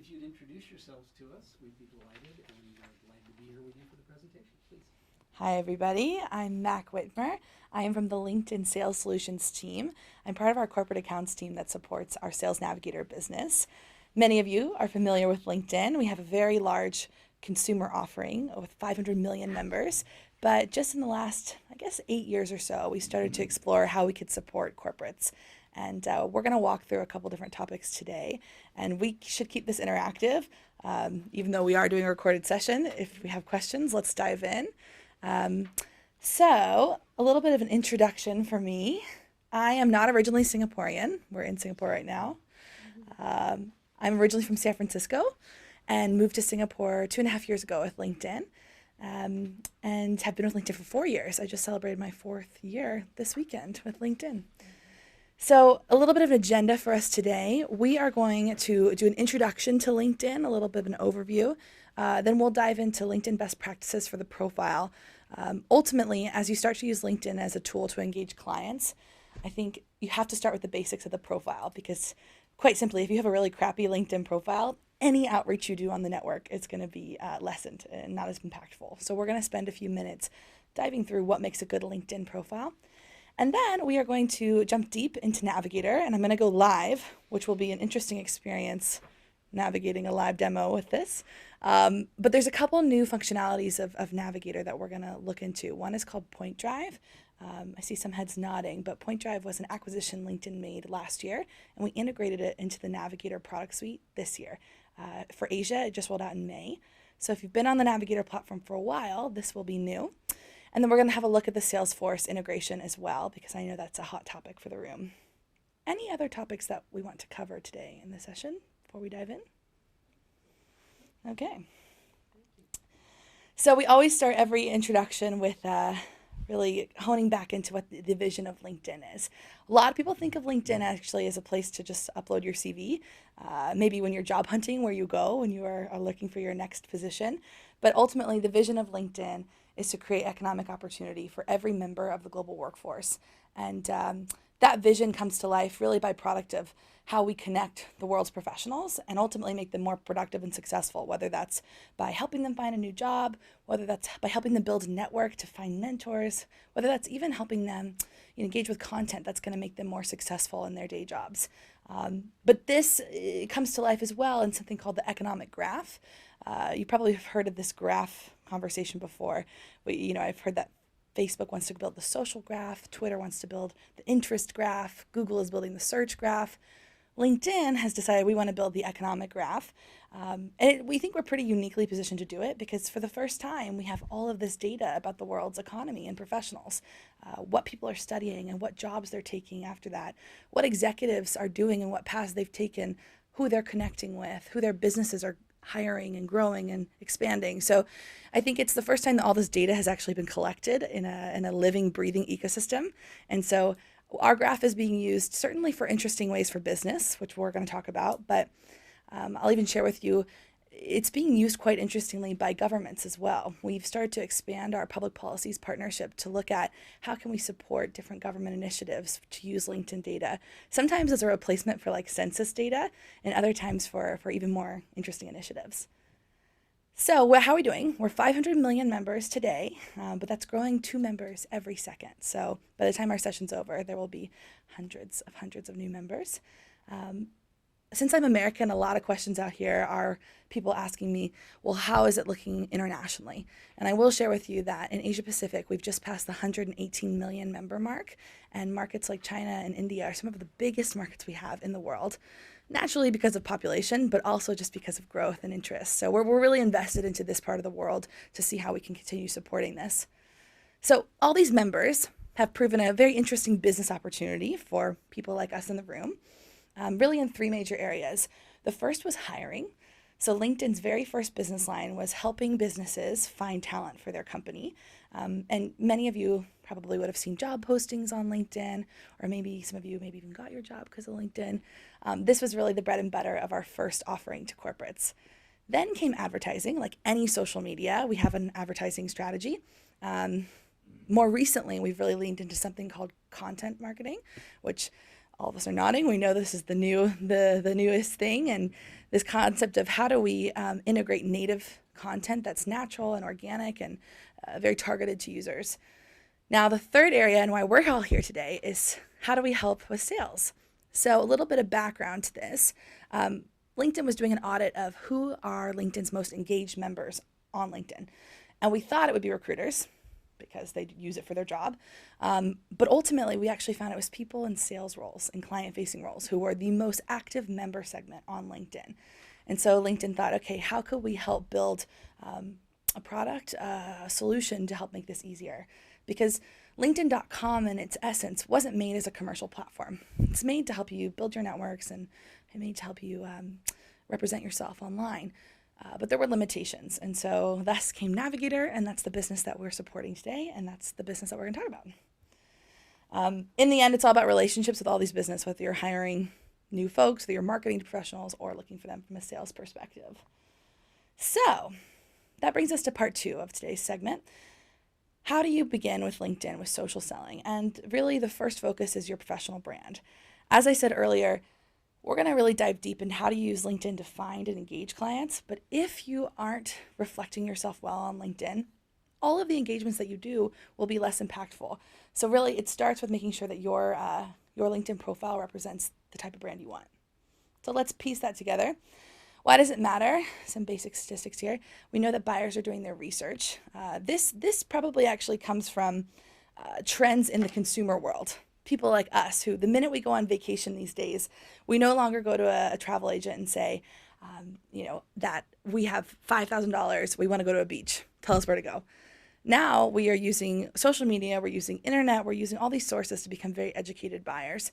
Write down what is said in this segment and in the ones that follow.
if you'd introduce yourselves to us, we'd be delighted, and delighted to be here with you for the presentation, please. Hi, everybody. I'm Mac Whitmer. I am from the LinkedIn Sales Solutions team. I'm part of our corporate accounts team that supports our Sales Navigator business. Many of you are familiar with LinkedIn. We have a very large consumer offering with 500 million members. But just in the last, 8 years or so, we started to explore how we could support corporates. And we're going to walk through a couple different topics today. And we should keep this interactive, even though we are doing a recorded session. If we have questions, let's dive in. So a little bit of an introduction for me. I am not originally Singaporean. We're in Singapore right now. I'm originally from San Francisco and moved to Singapore 2.5 years ago with LinkedIn, and have been with LinkedIn for 4 years. I just celebrated my 4th year this weekend with LinkedIn. So a little bit of an agenda for us today. We are going to do an introduction to LinkedIn, a little bit of an overview. Then we'll dive into LinkedIn best practices for the profile. Ultimately, as you start to use LinkedIn as a tool to engage clients, I think you have to start with the basics of the profile, because quite simply, if you have a really crappy LinkedIn profile, any outreach you do on the network is going to be lessened and not as impactful. So we're going to spend a few minutes diving through what makes a good LinkedIn profile. And then we are going to jump deep into Navigator, and I'm going to go live, which will be an interesting experience navigating a live demo with this. But there's a couple new functionalities of Navigator that we're going to look into. One is called Point Drive. I see some heads nodding, but Point Drive was an acquisition LinkedIn made last year, and we integrated it into the Navigator product suite this year. For Asia, it just rolled out in May. So if you've been on the Navigator platform for a while, this will be new. And then we're going to have a look at the Salesforce integration as well, because I know that's a hot topic for the room. Any other topics that we want to cover today in the session before we dive in? Okay. So we always start every introduction with really honing back into what the vision of LinkedIn is. A lot of people think of LinkedIn actually as a place to just upload your CV, maybe when you're job hunting, where you go when you are looking for your next position. But ultimately, the vision of LinkedIn is to create economic opportunity for every member of the global workforce. And that vision comes to life really by product of how we connect the world's professionals and ultimately make them more productive and successful, whether that's by helping them find a new job, whether that's by helping them build a network to find mentors, whether that's even helping them engage with content that's going to make them more successful in their day jobs. But this comes to life as well in something called the economic graph. You probably have heard of this graph conversation before. I've heard that Facebook wants to build the social graph, Twitter wants to build the interest graph, Google is building the search graph. LinkedIn has decided we want to build the economic graph. We think we're pretty uniquely positioned to do it because for the first time, we have all of this data about the world's economy and professionals, what people are studying and what jobs they're taking after that, what executives are doing and what paths they've taken, who they're connecting with, who their businesses are hiring and growing and expanding. So I think it's the first time that all this data has actually been collected in a living, breathing ecosystem. And so our graph is being used certainly for interesting ways for business, which we're going to talk about, but I'll even share with you, it's being used quite interestingly by governments as well. We've started to expand our public policies partnership to look at how can we support different government initiatives to use LinkedIn data, sometimes as a replacement for like census data, and other times for even more interesting initiatives. So how are we doing? We're 500 million members today, but that's growing 2 members every second. So by the time our session's over, there will be hundreds of new members. Since I'm American, a lot of questions out here are people asking me, well, how is it looking internationally? And I will share with you that in Asia Pacific, we've just passed the 118 million member mark, and markets like China and India are some of the biggest markets we have in the world. Naturally because of population, but also just because of growth and interest. So we're really invested into this part of the world to see how we can continue supporting this. So all these members have proven a very interesting business opportunity for people like us in the room, really in 3 major areas. The first was hiring. So LinkedIn's very first business line was helping businesses find talent for their company. And many of you probably would have seen job postings on LinkedIn, or maybe some of you maybe even got your job because of LinkedIn. This was really the bread and butter of our first offering to corporates. Then came advertising. Like any social media, we have an advertising strategy. More recently, we've really leaned into something called content marketing, which All of us are nodding. We know this is the newest thing, and this concept of how do we integrate native content that's natural and organic and very targeted to users. Now, the third area and why we're all here today is how do we help with sales? So a little bit of background to this. LinkedIn was doing an audit of who are LinkedIn's most engaged members on LinkedIn. And we thought it would be recruiters because they use it for their job. But ultimately, we actually found it was people in sales roles and client-facing roles who were the most active member segment on LinkedIn. And so LinkedIn thought, okay, how could we help build a product, a solution to help make this easier? Because LinkedIn.com in its essence wasn't made as a commercial platform. It's made to help you build your networks and made to help you represent yourself online. But there were limitations. And so thus came Navigator, and that's the business that we're supporting today, and that's the business that we're going to talk about. In the end, it's all about relationships with all these business, whether you're hiring new folks, whether you're marketing to professionals, or looking for them from a sales perspective. So that brings us to part 2 of today's segment. How do you begin with LinkedIn with social selling? And really the first focus is your professional brand. As I said earlier, we're going to really dive deep in how to use LinkedIn to find and engage clients. But if you aren't reflecting yourself well on LinkedIn, all of the engagements that you do will be less impactful. So really it starts with making sure that your LinkedIn profile represents the type of brand you want. So let's piece that together. Why does it matter? Some basic statistics here. We know that buyers are doing their research. This probably actually comes from trends in the consumer world. People like us who, the minute we go on vacation these days, we no longer go to a travel agent and say, that we have $5,000, we want to go to a beach. Tell us where to go. Now we are using social media, we're using internet, we're using all these sources to become very educated buyers.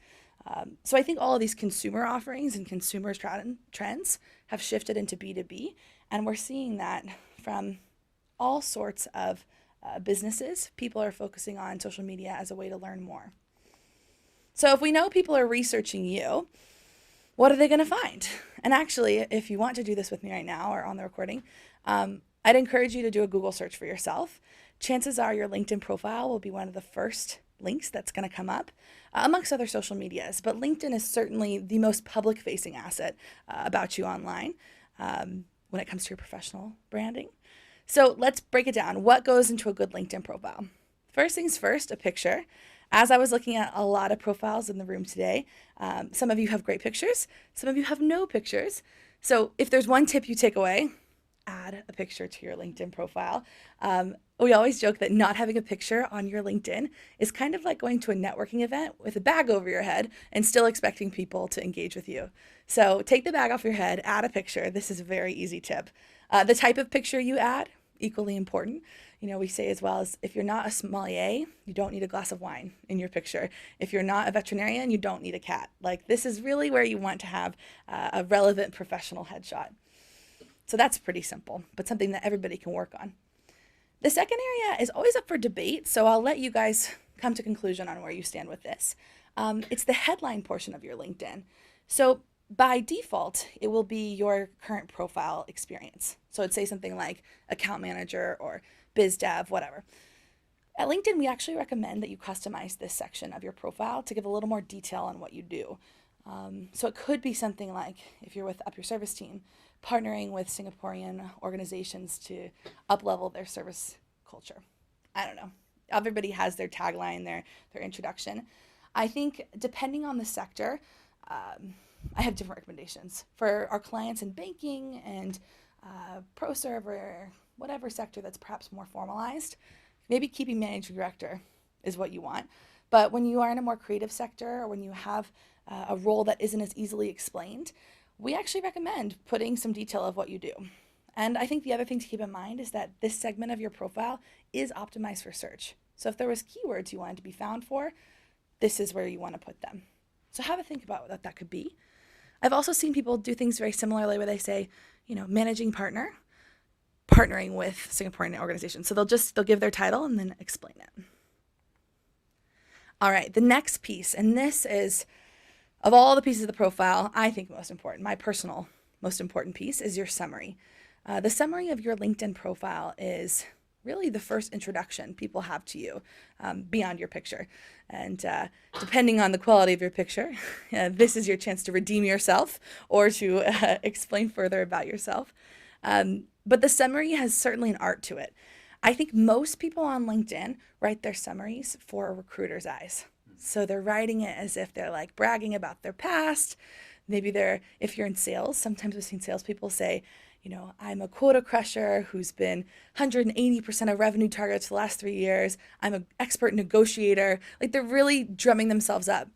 So I think all of these consumer offerings and consumer trends have shifted into B2B, and we're seeing that from all sorts of businesses. People are focusing on social media as a way to learn more. So if we know people are researching you, what are they going to find? And actually, if you want to do this with me right now or on the recording, I'd encourage you to do a Google search for yourself. Chances are your LinkedIn profile will be one of the first links that's going to come up amongst other social medias. But LinkedIn is certainly the most public-facing asset about you online when it comes to your professional branding. So let's break it down. What goes into a good LinkedIn profile? First things first, a picture. As I was looking at a lot of profiles in the room today, some of you have great pictures, some of you have no pictures. So if there's one tip you take away, add a picture to your LinkedIn profile. We always joke that not having a picture on your LinkedIn is kind of like going to a networking event with a bag over your head and still expecting people to engage with you. So take the bag off your head, add a picture. This is a very easy tip. The type of picture you add, equally important. We say as well as if you're not a sommelier, you don't need a glass of wine in your picture. If you're not a veterinarian, you don't need a cat. Like this is really where you want to have a relevant professional headshot. So that's pretty simple, but something that everybody can work on. The second area is always up for debate, so I'll let you guys come to conclusion on where you stand with this. It's the headline portion of your LinkedIn. So by default, it will be your current profile experience. So it'd say something like account manager or biz dev, whatever. At LinkedIn, we actually recommend that you customize this section of your profile to give a little more detail on what you do. So it could be something like, if you're with Up Your Service team, partnering with Singaporean organizations to up-level their service culture. I don't know. Everybody has their tagline, their introduction. I think depending on the sector, I have different recommendations. For our clients in banking and ProServe or whatever sector that's perhaps more formalized, maybe keeping managing director is what you want. But when you are in a more creative sector or when you have a role that isn't as easily explained, we actually recommend putting some detail of what you do. And I think the other thing to keep in mind is that this segment of your profile is optimized for search. So if there was keywords you wanted to be found for, this is where you want to put them. So have a think about what that could be. I've also seen people do things very similarly where they say, managing partner, partnering with Singaporean organizations. So they'll give their title and then explain it. All right, the next piece, and this is, of all the pieces of the profile, I think most important, my personal most important piece is your summary. The summary of your LinkedIn profile is really the first introduction people have to you beyond your picture. And depending on the quality of your picture, this is your chance to redeem yourself or to explain further about yourself. But the summary has certainly an art to it. I think most people on LinkedIn write their summaries for a recruiter's eyes. So they're writing it as if they're like bragging about their past. Maybe if you're in sales, sometimes we've seen salespeople say, I'm a quota crusher who's been 180% of revenue targets for the last 3 years. I'm an expert negotiator. Like they're really drumming themselves up.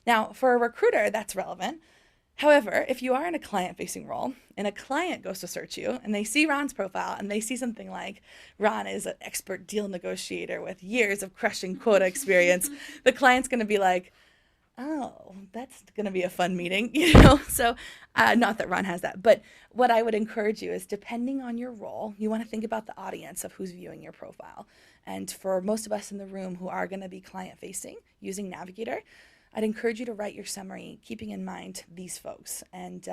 Now, for a recruiter, that's relevant. However, if you are in a client-facing role and a client goes to search you and they see Ron's profile and they see something like Ron is an expert deal negotiator with years of crushing quota experience, the client's going to be like, oh, that's going to be a fun meeting, So not that Ron has that, but what I would encourage you is depending on your role, you want to think about the audience of who's viewing your profile. And for most of us in the room who are going to be client-facing using Navigator, I'd encourage you to write your summary, keeping in mind these folks. And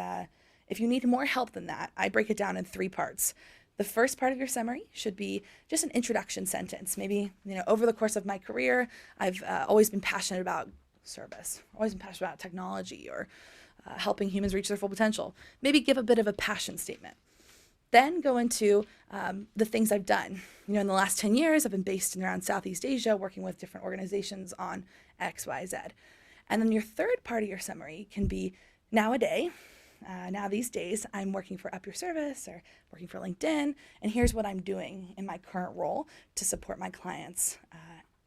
if you need more help than that, I break it down in 3 parts. The first part of your summary should be just an introduction sentence. Maybe, over the course of my career, I've always been passionate about service, always been passionate about technology or helping humans reach their full potential. Maybe give a bit of a passion statement. Then go into the things I've done. In the last 10 years, I've been based in around Southeast Asia, working with different organizations on X, Y, Z. And then your third part of your summary can be now these days, I'm working for Up Your Service or working for LinkedIn, and here's what I'm doing in my current role to support my clients.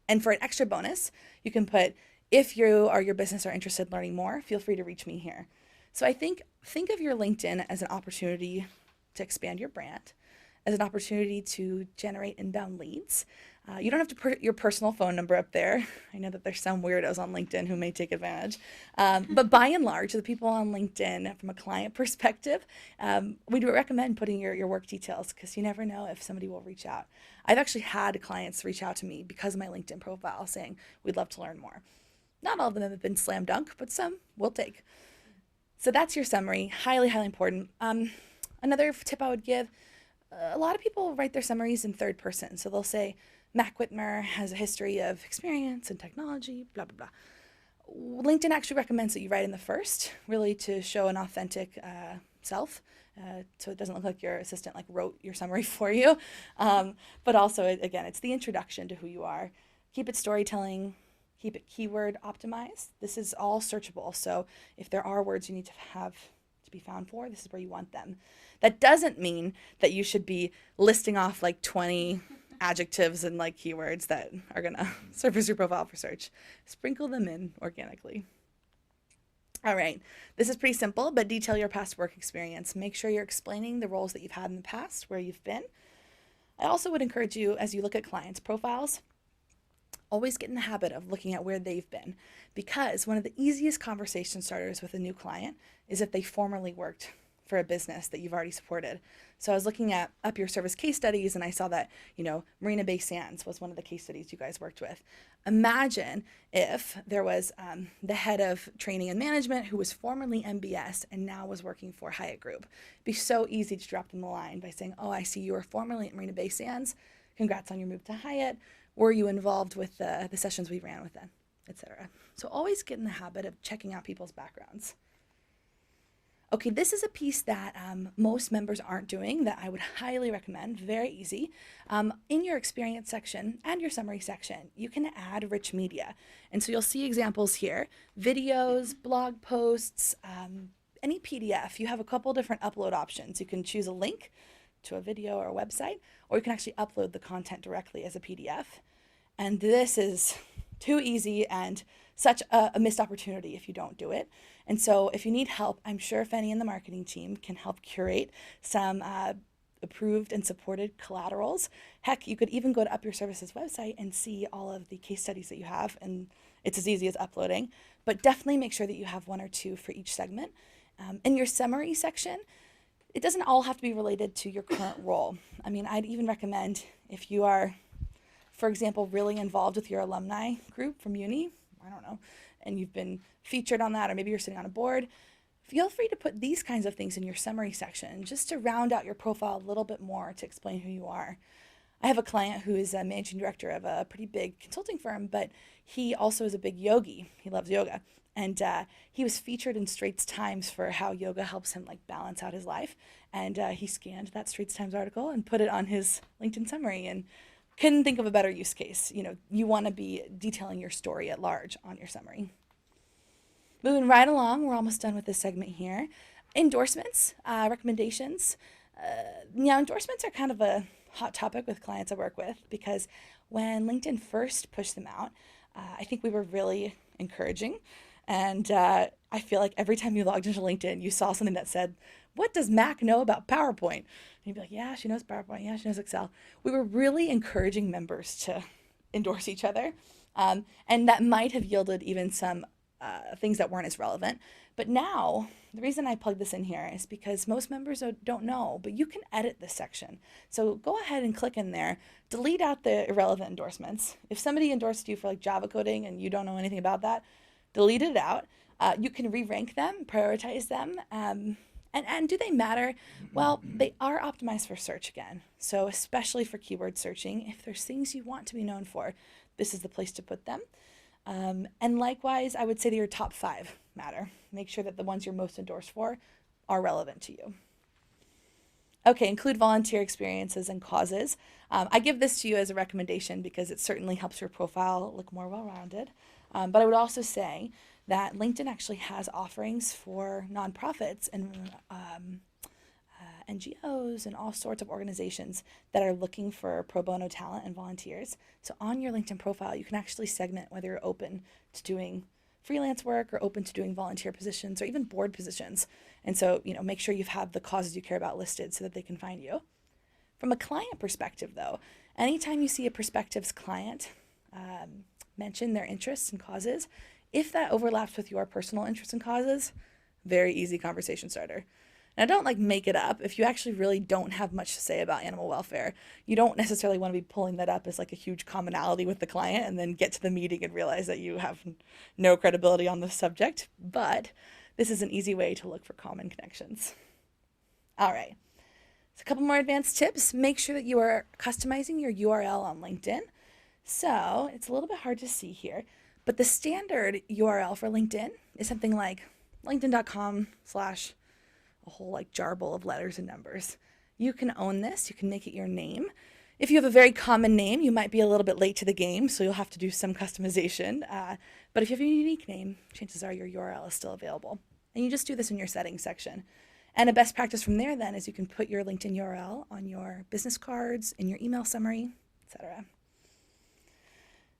And for an extra bonus, you can put, if you or your business are interested in learning more, feel free to reach me here. So I think of your LinkedIn as an opportunity to expand your brand, as an opportunity to generate inbound leads. You don't have to put your personal phone number up there. I know that there's some weirdos on LinkedIn who may take advantage. But by and large, the people on LinkedIn, from a client perspective, we do recommend putting your work details because you never know if somebody will reach out. I've actually had clients reach out to me because of my LinkedIn profile saying, we'd love to learn more. Not all of them have been slam dunk, but some we'll take. So that's your summary. Highly, highly important. Another tip I would give, a lot of people write their summaries in third person. So they'll say, Mac Whitmer has a history of experience and technology, blah, blah, blah. LinkedIn actually recommends that you write in the first, really to show an authentic self. So it doesn't look like your assistant wrote your summary for you. But also, again, it's the introduction to who you are. Keep it storytelling. Keep it keyword optimized. This is all searchable. So if there are words you need to have to be found for, this is where you want them. That doesn't mean that you should be listing off 20 adjectives and keywords that are going to surface your profile for search. Sprinkle them in organically. All right, this is pretty simple, but detail your past work experience. Make sure you're explaining the roles that you've had in the past, where you've been. I also would encourage you, as you look at clients' profiles, always get in the habit of looking at where they've been, because one of the easiest conversation starters with a new client is if they formerly worked for a business that you've already supported. So I was looking at Up Your Service case studies, and I saw that, Marina Bay Sands was one of the case studies you guys worked with. Imagine if there was the head of training and management who was formerly MBS and now was working for Hyatt Group. It'd be so easy to drop them a line by saying, oh, I see you were formerly at Marina Bay Sands. Congrats on your move to Hyatt. Were you involved with the sessions we ran with them, etc. So always get in the habit of checking out people's backgrounds. Okay, this is a piece that most members aren't doing that I would highly recommend. Very easy. In your experience section and your summary section, you can add rich media. And so you'll see examples here, videos, blog posts, any PDF. You have a couple different upload options. You can choose a link to a video or a website, or you can actually upload the content directly as a PDF. And this is too easy and such a missed opportunity if you don't do it. And so if you need help, I'm sure Fanny and the marketing team can help curate some approved and supported collaterals. Heck, you could even go to Up Your Service's website and see all of the case studies that you have, and it's as easy as uploading. But definitely make sure that you have 1 or 2 for each segment. In your summary section, it doesn't all have to be related to your current role. I mean, I'd even recommend if you are, for example, really involved with your alumni group from uni, I don't know, and you've been featured on that, or maybe you're sitting on a board, feel free to put these kinds of things in your summary section just to round out your profile a little bit more to explain who you are. I have a client who is a managing director of a pretty big consulting firm, but he also is a big yogi. He loves yoga. And he was featured in Straits Times for how yoga helps him like balance out his life. And he scanned that Straits Times article and put it on his LinkedIn summary and couldn't think of a better use case. You know, you want to be detailing your story at large on your summary. Moving right along, we're almost done with this segment here. Endorsements, recommendations. Now, endorsements are kind of a hot topic with clients I work with because when LinkedIn first pushed them out, I think we were really encouraging. And I feel like every time you logged into LinkedIn, you saw something that said, "What does Mac know about PowerPoint?" And you'd be like, "Yeah, she knows PowerPoint. Yeah, she knows Excel." We were really encouraging members to endorse each other. And that might have yielded even some things that weren't as relevant. But now, the reason I plug this in here is because most members don't know, but you can edit this section. So go ahead and click in there, delete out the irrelevant endorsements. If somebody endorsed you for like Java coding and you don't know anything about that, delete it out. You can re-rank them, prioritize them, and do they matter? Well, they are optimized for search again. So especially for keyword searching, if there's things you want to be known for, this is the place to put them. And likewise, I would say that your top 5 matter. Make sure that the ones you're most endorsed for are relevant to you. Okay, include volunteer experiences and causes. I give this to you as a recommendation because it certainly helps your profile look more well-rounded. But I would also say that LinkedIn actually has offerings for nonprofits and NGOs and all sorts of organizations that are looking for pro bono talent and volunteers. So on your LinkedIn profile, you can actually segment whether you're open to doing freelance work or open to doing volunteer positions or even board positions. And so, you know, make sure you have the causes you care about listed so that they can find you. From a client perspective, though, anytime you see a prospective's client mention their interests and causes, if that overlaps with your personal interests and causes, very easy conversation starter. Now, don't like make it up. If you actually really don't have much to say about animal welfare, you don't necessarily want to be pulling that up as like a huge commonality with the client and then get to the meeting and realize that you have no credibility on the subject. But this is an easy way to look for common connections. All right. So a couple more advanced tips. Make sure that you are customizing your URL on LinkedIn. So it's a little bit hard to see here, but the standard URL for LinkedIn is something like linkedin.com/ a whole like jarble of letters and numbers. You can own this. You can make it your name. If you have a very common name, you might be a little bit late to the game, so you'll have to do some customization. But if you have a unique name, chances are your URL is still available. And you just do this in your settings section. And a best practice from there then is you can put your LinkedIn URL on your business cards, in your email summary, etc.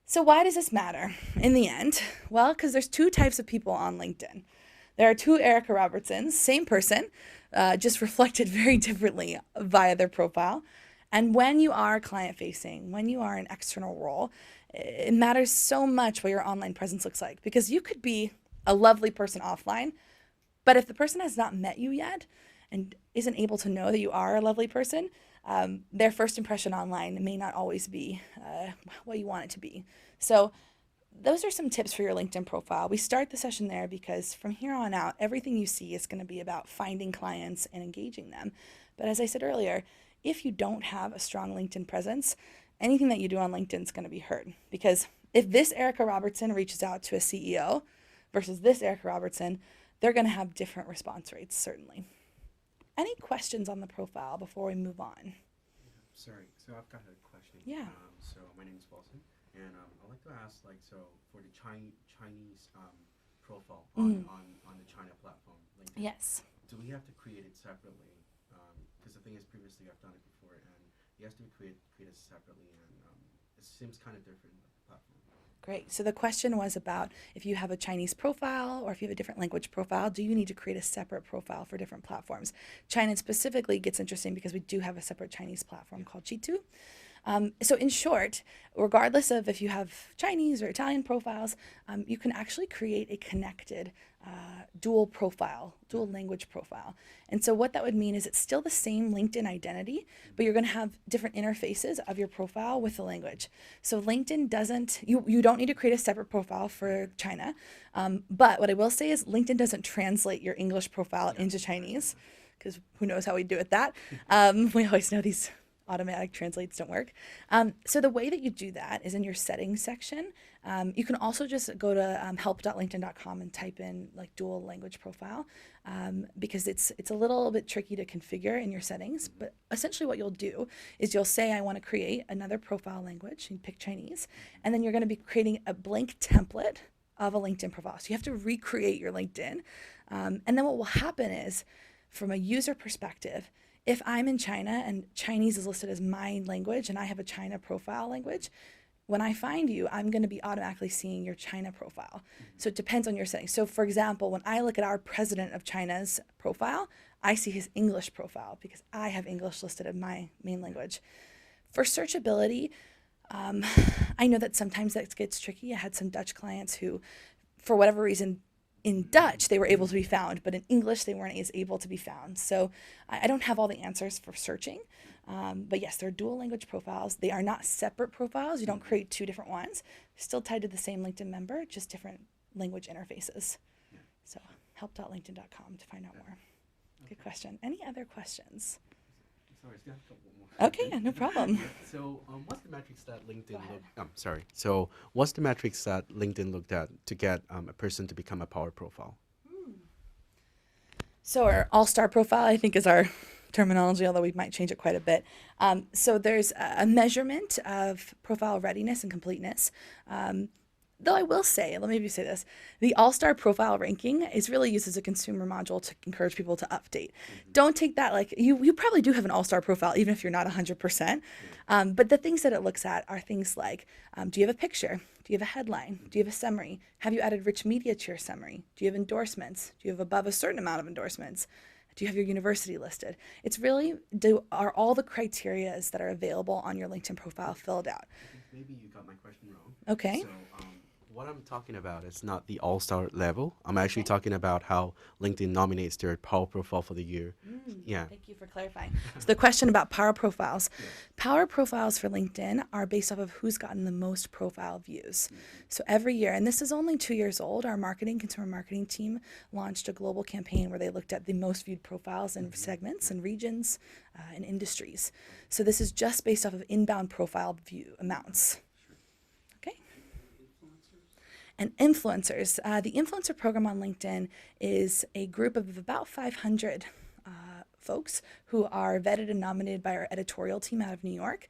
So why does this matter in the end? Well, because there's 2 types of people on LinkedIn. There are 2 Erica Robertsons, same person, just reflected very differently via their profile. And when you are client-facing, when you are an external role, it matters so much what your online presence looks like. Because you could be a lovely person offline, but if the person has not met you yet and isn't able to know that you are a lovely person, their first impression online may not always be what you want it to be. So those are some tips for your LinkedIn profile. We start the session there because from here on out, everything you see is going to be about finding clients and engaging them. But as I said earlier, if you don't have a strong LinkedIn presence, anything that you do on LinkedIn is going to be heard. Because if this Erica Robertson reaches out to a CEO versus this Erica Robertson, they're going to have different response rates, certainly. Any questions on the profile before we move on? Sorry, so I've got a question. Yeah. So my name is Wilson, and I'd like to ask, like, so for the Chinese profile on the China platform, LinkedIn, Yes. do we have to create it separately? Because the thing is, previously I've done it before, and you have to create it separately, and it seems kind of different with the platform. Great. So the question was about if you have a Chinese profile or if you have a different language profile, do you need to create a separate profile for different platforms? China specifically gets interesting because we do have a separate Chinese platform called Jitu. So in short, regardless of if you have Chinese or Italian profiles, you can actually create a connected dual profile, dual language profile. And so what that would mean is it's still the same LinkedIn identity, but you're going to have different interfaces of your profile with the language. So LinkedIn doesn't, you don't need to create a separate profile for China. But what I will say is LinkedIn doesn't translate your English profile into Chinese, because who knows how we do it that. We always know these automatic translates don't work. So the way that you do that is in your settings section. You can also just go to help.linkedin.com and type in like dual language profile, because it's a little bit tricky to configure in your settings. But essentially what you'll do is you'll say, I want to create another profile language, and pick Chinese, and then you're going to be creating a blank template of a LinkedIn profile. So you have to recreate your LinkedIn. And then what will happen is, from a user perspective, if I'm in China and Chinese is listed as my language and I have a China profile language, when I find you, I'm going to be automatically seeing your China profile. So it depends on your settings. So for example, when I look at our president of China's profile, I see his English profile because I have English listed as my main language. For searchability, I know that sometimes that gets tricky. I had some Dutch clients who, for whatever reason, in Dutch, they were able to be found, but in English, they weren't as able to be found. So I don't have all the answers for searching. But yes, they're dual language profiles. They are not separate profiles. You don't create two different ones. They're still tied to the same LinkedIn member, just different language interfaces. Yeah. So help.linkedin.com to find out more. Good question. Any other questions? Sorry, I still have a couple more. Okay, yeah, no problem. So, what's the metrics that LinkedIn ahead. sorry. So, what's the metrics that LinkedIn looked at to get a person to become a power profile? So our all-star profile, I think, is our terminology, although we might change it quite a bit. So there's a measurement of profile readiness and completeness. Though I will say, let me say this, the all-star profile ranking is really used as a consumer module to encourage people to update. Don't take that like, you probably do have an all-star profile, even if you're not 100%. But the things that it looks at are things like, do you have a picture? Do you have a headline? Do you have a summary? Have you added rich media to your summary? Do you have endorsements? Do you have above a certain amount of endorsements? Do you have your university listed? It's really, are all the criterias that are available on your LinkedIn profile filled out? Maybe you got my question wrong. Okay. So, what I'm talking about is not the all-star level. I'm actually talking about how LinkedIn nominates their power profile for the year. Yeah. Thank you for clarifying. So the question about power profiles. Power profiles for LinkedIn are based off of who's gotten the most profile views. So every year, and this is only 2 years old, our consumer marketing team launched a global campaign where they looked at the most viewed profiles in segments and regions and industries. So this is just based off of inbound profile view amounts. And influencers. The influencer program on LinkedIn is a group of about 500 folks who are vetted and nominated by our editorial team out of New York.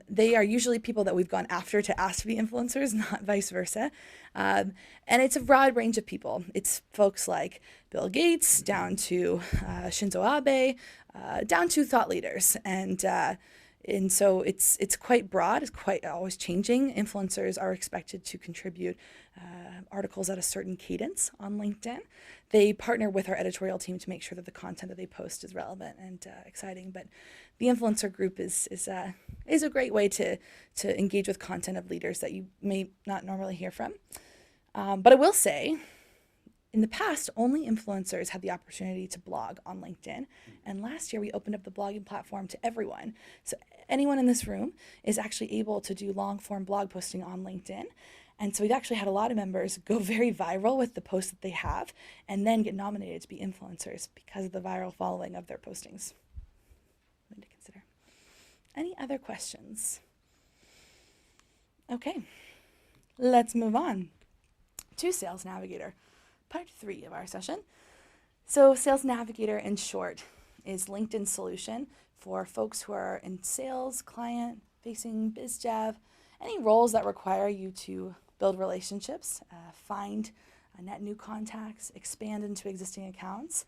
They are usually people that we've gone after to ask to be influencers, not vice versa. And it's a broad range of people. It's folks like Bill Gates, down to Shinzo Abe, down to thought leaders. And so it's quite broad. It's quite always changing. Influencers are expected to contribute articles at a certain cadence on LinkedIn. They partner with our editorial team to make sure that the content that they post is relevant and exciting. But the influencer group is a great way to engage with content of leaders that you may not normally hear from. But I will say, in the past, only influencers had the opportunity to blog on LinkedIn. And last year, we opened up the blogging platform to everyone. So anyone in this room is actually able to do long-form blog posting on LinkedIn. And so we've actually had a lot of members go very viral with the posts that they have and then get nominated to be influencers because of the viral following of their postings. Something to consider. Any other questions? Okay, let's move on to Sales Navigator. Part 3 of our session. So Sales Navigator, in short, is LinkedIn's solution for folks who are in sales, client-facing, biz dev, any roles that require you to build relationships, find net new contacts, expand into existing accounts.